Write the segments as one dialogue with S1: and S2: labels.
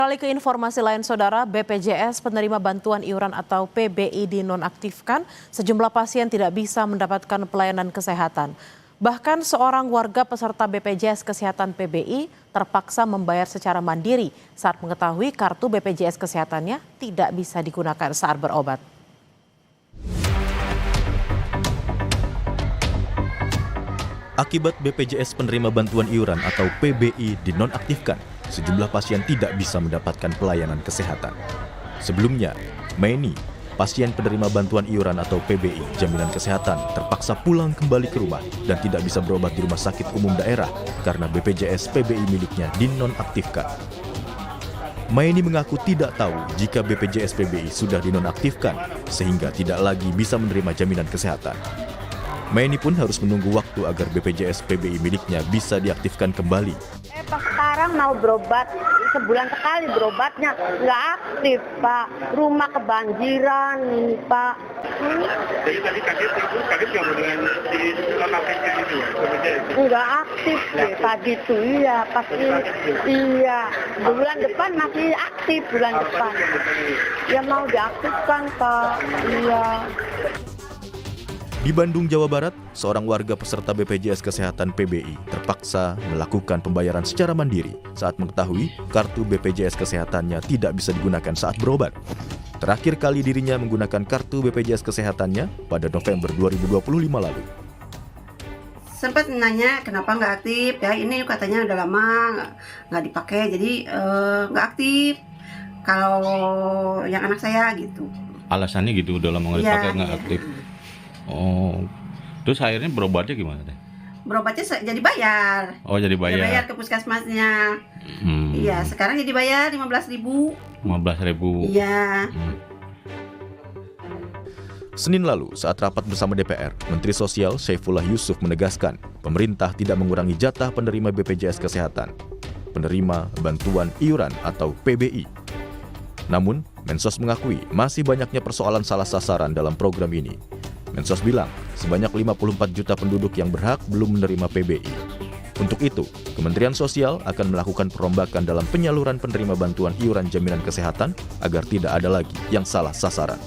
S1: Beralih ke informasi lain, Saudara, BPJS penerima bantuan iuran atau PBI dinonaktifkan, sejumlah pasien tidak bisa mendapatkan pelayanan kesehatan. Bahkan seorang warga peserta BPJS Kesehatan PBI terpaksa membayar secara mandiri saat mengetahui kartu BPJS Kesehatannya tidak bisa digunakan saat berobat.
S2: Akibat BPJS penerima bantuan iuran atau PBI dinonaktifkan, sejumlah pasien tidak bisa mendapatkan pelayanan kesehatan. Sebelumnya, Meni, pasien penerima bantuan iuran atau PBI jaminan kesehatan, terpaksa pulang kembali ke rumah dan tidak bisa berobat di rumah sakit umum daerah karena BPJS PBI miliknya dinonaktifkan. Meni mengaku tidak tahu jika BPJS PBI sudah dinonaktifkan sehingga tidak lagi bisa menerima jaminan kesehatan. Meni pun harus menunggu waktu agar BPJS PBI miliknya bisa diaktifkan kembali.
S3: Pas sekarang mau berobat, sebulan sekali berobatnya, nggak aktif, Pak. Rumah kebanjiran, Pak.
S4: Jadi tadi kaget nggak dengan di nonaktifkan itu ya?
S3: Nggak aktif deh, tadi tuh iya, pasti iya. Bulan depan masih aktif, bulan depan. Ya mau diaktifkan, Pak, iya.
S2: Di Bandung, Jawa Barat, seorang warga peserta BPJS Kesehatan PBI terpaksa melakukan pembayaran secara mandiri saat mengetahui kartu BPJS Kesehatannya tidak bisa digunakan saat berobat. Terakhir kali dirinya menggunakan kartu BPJS Kesehatannya pada November 2025 lalu.
S5: Sempat nanya kenapa nggak aktif, ya ini katanya udah lama nggak dipakai, jadi nggak aktif. Kalau yang anak saya gitu.
S6: Alasannya gitu, udah lama nggak dipakai, nggak aktif. Oh, terus akhirnya berobatnya gimana deh?
S5: Berobatnya jadi bayar.
S6: Oh, jadi bayar.
S5: Jadi bayar ke puskesmasnya. Iya, sekarang jadi bayar 15.000.
S6: 15.000.
S5: Iya.
S2: Senin lalu, saat rapat bersama DPR, Menteri Sosial Syaifullah Yusuf menegaskan pemerintah tidak mengurangi jatah penerima BPJS Kesehatan, penerima bantuan iuran atau PBI. Namun, Mensos mengakui masih banyaknya persoalan salah sasaran dalam program ini. Mensos bilang, sebanyak 54 juta penduduk yang berhak belum menerima PBI. Untuk itu, Kementerian Sosial akan melakukan perombakan dalam penyaluran penerima bantuan iuran jaminan kesehatan agar tidak ada lagi yang salah sasaran.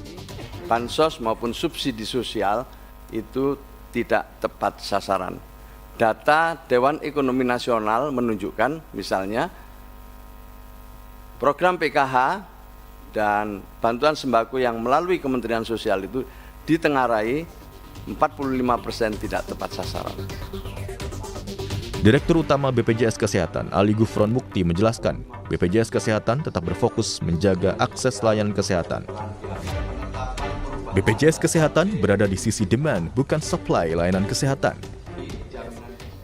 S7: Bansos maupun subsidi sosial itu tidak tepat sasaran. Data Dewan Ekonomi Nasional menunjukkan misalnya program PKH dan bantuan sembako yang melalui Kementerian Sosial itu ditengarai 45% tidak tepat sasaran.
S2: Direktur Utama BPJS Kesehatan Ali Gufron Mukti menjelaskan, BPJS Kesehatan tetap berfokus menjaga akses layanan kesehatan. BPJS Kesehatan berada di sisi demand, bukan supply layanan kesehatan.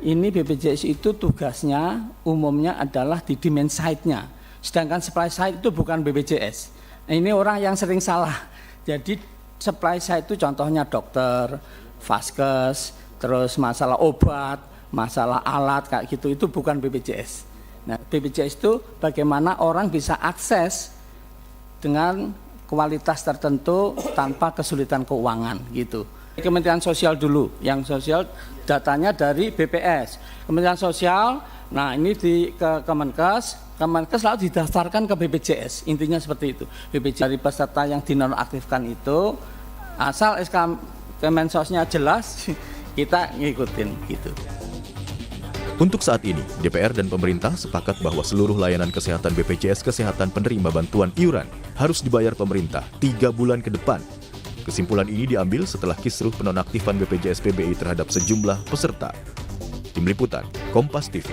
S8: Ini BPJS itu tugasnya umumnya adalah di demand side-nya, sedangkan supply side itu bukan BPJS. Nah, ini orang yang sering salah. Jadi supply side itu contohnya dokter, vaskes, terus masalah obat, masalah alat kayak gitu, itu bukan BPJS. Nah, BPJS itu bagaimana orang bisa akses dengan kualitas tertentu tanpa kesulitan keuangan gitu. Kementerian Sosial dulu, yang sosial datanya dari BPS. Kementerian Sosial, nah ini di Kemenkes lalu didaftarkan ke BPJS, intinya seperti itu. BPJS dari peserta yang dinonaktifkan itu, asal SK Kemensosnya jelas, kita ngikutin gitu.
S2: Untuk saat ini, DPR dan pemerintah sepakat bahwa seluruh layanan kesehatan BPJS Kesehatan penerima bantuan iuran harus dibayar pemerintah 3 bulan ke depan. Kesimpulan ini diambil setelah kisruh penonaktifan BPJS PBI terhadap sejumlah peserta. Tim Liputan, Kompas TV.